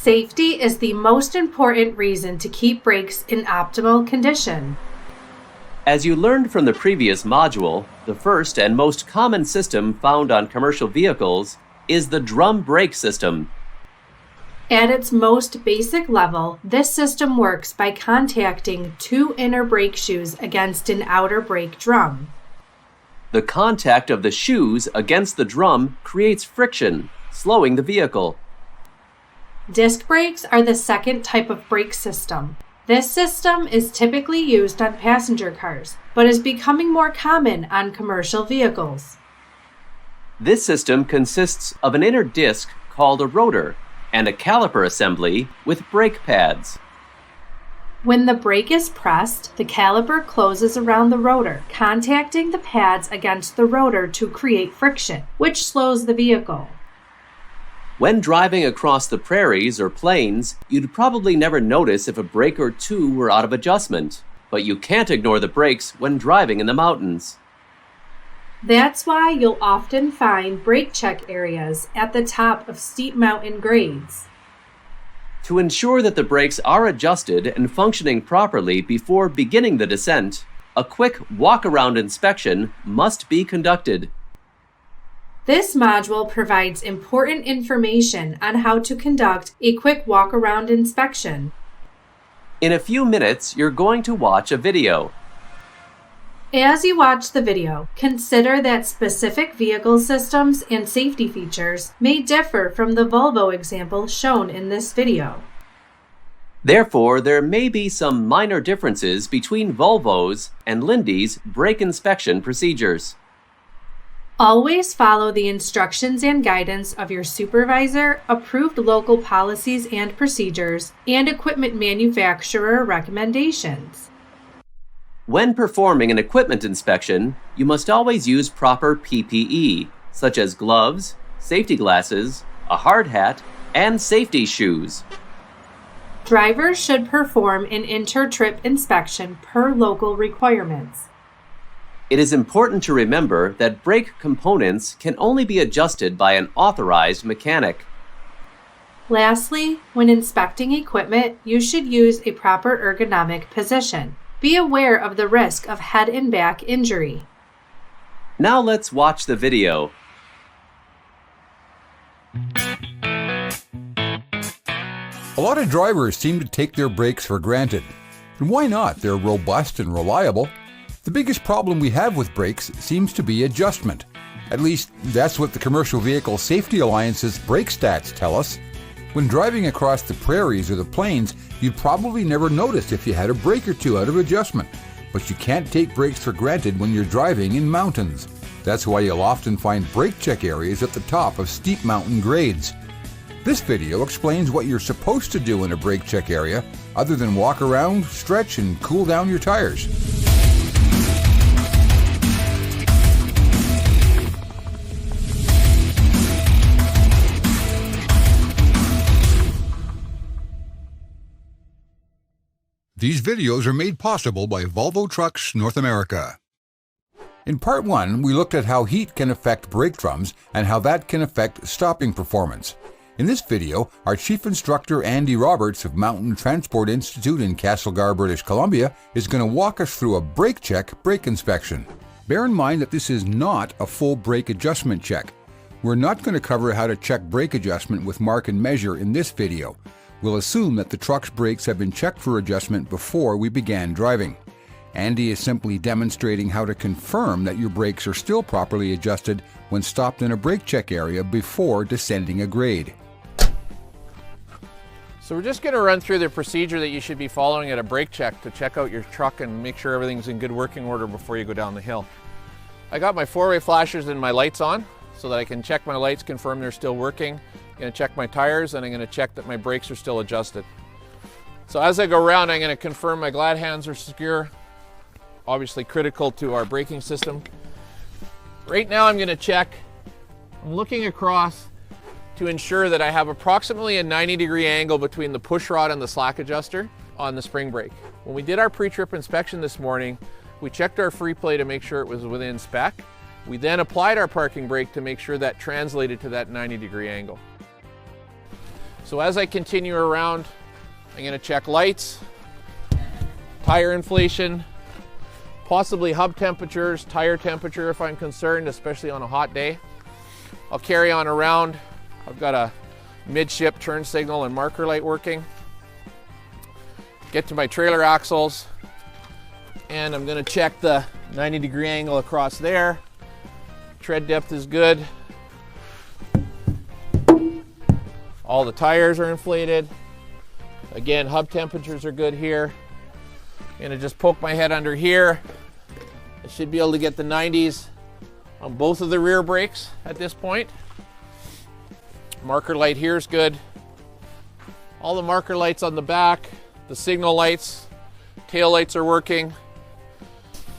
Safety is the most important reason to keep brakes in optimal condition. As you learned from the previous module, the first and most common system found on commercial vehicles is the drum brake system. At its most basic level, this system works by contacting two inner brake shoes against an outer brake drum. The contact of the shoes against the drum creates friction, slowing the vehicle. Disc brakes are the second type of brake system. This system is typically used on passenger cars, but is becoming more common on commercial vehicles. This system consists of an inner disc called a rotor and a caliper assembly with brake pads. When the brake is pressed, the caliper closes around the rotor, contacting the pads against the rotor to create friction, which slows the vehicle. When driving across the prairies or plains, you'd probably never notice if a brake or two were out of adjustment, but you can't ignore the brakes when driving in the mountains. That's why you'll often find brake check areas at the top of steep mountain grades. To ensure that the brakes are adjusted and functioning properly before beginning the descent, a quick walk-around inspection must be conducted. This module provides important information on how to conduct a quick walk-around inspection. In a few minutes, you're going to watch a video. As you watch the video, consider that specific vehicle systems and safety features may differ from the Volvo example shown in this video. Therefore, there may be some minor differences between Volvo's and Lindy's brake inspection procedures. Always follow the instructions and guidance of your supervisor, approved local policies and procedures, and equipment manufacturer recommendations. When performing an equipment inspection, you must always use proper PPE, such as gloves, safety glasses, a hard hat, and safety shoes. Drivers should perform an inter-trip inspection per local requirements. It is important to remember that brake components can only be adjusted by an authorized mechanic. Lastly, when inspecting equipment, you should use a proper ergonomic position. Be aware of the risk of head and back injury. Now let's watch the video. A lot of drivers seem to take their brakes for granted. And why not? They're robust and reliable. The biggest problem we have with brakes seems to be adjustment. At least, that's what the Commercial Vehicle Safety Alliance's brake stats tell us. When driving across the prairies or the plains, you'd probably never notice if you had a brake or two out of adjustment. But you can't take brakes for granted when you're driving in mountains. That's why you'll often find brake check areas at the top of steep mountain grades. This video explains what you're supposed to do in a brake check area, other than walk around, stretch, and cool down your tires. These videos are made possible by Volvo Trucks North America. In Part 1, we looked at how heat can affect brake drums and how that can affect stopping performance. In this video, our Chief Instructor Andy Roberts of Mountain Transport Institute in Castlegar, British Columbia, is going to walk us through a brake check brake inspection. Bear in mind that this is not a full brake adjustment check. We're not going to cover how to check brake adjustment with mark and measure in this video. We'll assume that the truck's brakes have been checked for adjustment before we began driving. Andy is simply demonstrating how to confirm that your brakes are still properly adjusted when stopped in a brake check area before descending a grade. So we're just going to run through the procedure that you should be following at a brake check to check out your truck and make sure everything's in good working order before you go down the hill. I got my four-way flashers and my lights on so that I can check my lights, confirm they're still working. I'm going to check my tires, and I'm going to check that my brakes are still adjusted. So as I go around, I'm going to confirm my glad hands are secure, obviously critical to our braking system. Right now I'm going to check, I'm looking across to ensure that I have approximately a 90-degree angle between the push rod and the slack adjuster on the spring brake. When we did our pre-trip inspection this morning, we checked our free play to make sure it was within spec. We then applied our parking brake to make sure that translated to that 90-degree angle. So as I continue around, I'm going to check lights, tire inflation, possibly hub temperatures, tire temperature if I'm concerned, especially on a hot day. I'll carry on around. I've got a midship turn signal and marker light working. Get to my trailer axles, and I'm going to check the 90-degree angle across there. Tread depth is good. All the tires are inflated. Again, hub temperatures are good here. I'm going to just poke my head under here. I should be able to get the 90s on both of the rear brakes at this point. Marker light here is good. All the marker lights on the back, the signal lights, tail lights are working.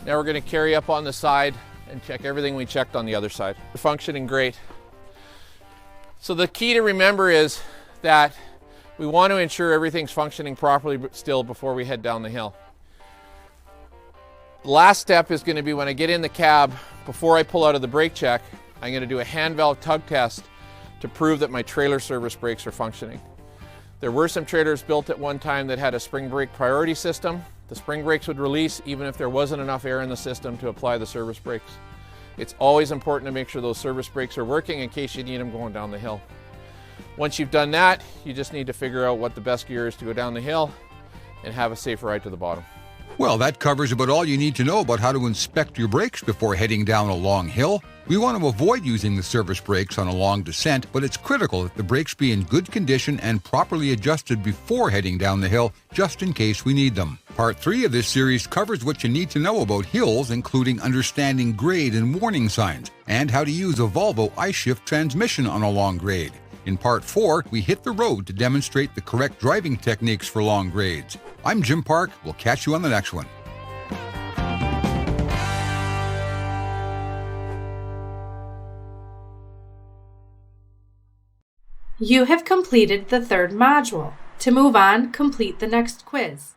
Now we're going to carry up on the side and check everything we checked on the other side. They're functioning great. So the key to remember is that we want to ensure everything's functioning properly still before we head down the hill. The last step is going to be when I get in the cab, before I pull out of the brake check, I'm going to do a hand valve tug test to prove that my trailer service brakes are functioning. There were some trailers built at one time that had a spring brake priority system. The spring brakes would release even if there wasn't enough air in the system to apply the service brakes. It's always important to make sure those service brakes are working in case you need them going down the hill. Once you've done that, you just need to figure out what the best gear is to go down the hill and have a safe ride to the bottom. Well, that covers about all you need to know about how to inspect your brakes before heading down a long hill. We want to avoid using the service brakes on a long descent, but it's critical that the brakes be in good condition and properly adjusted before heading down the hill, just in case we need them. Part 3 of this series covers what you need to know about hills, including understanding grade and warning signs, and how to use a Volvo I-Shift transmission on a long grade. In Part 4, we hit the road to demonstrate the correct driving techniques for long grades. I'm Jim Park. We'll catch you on the next one. You have completed the third module. To move on, complete the next quiz.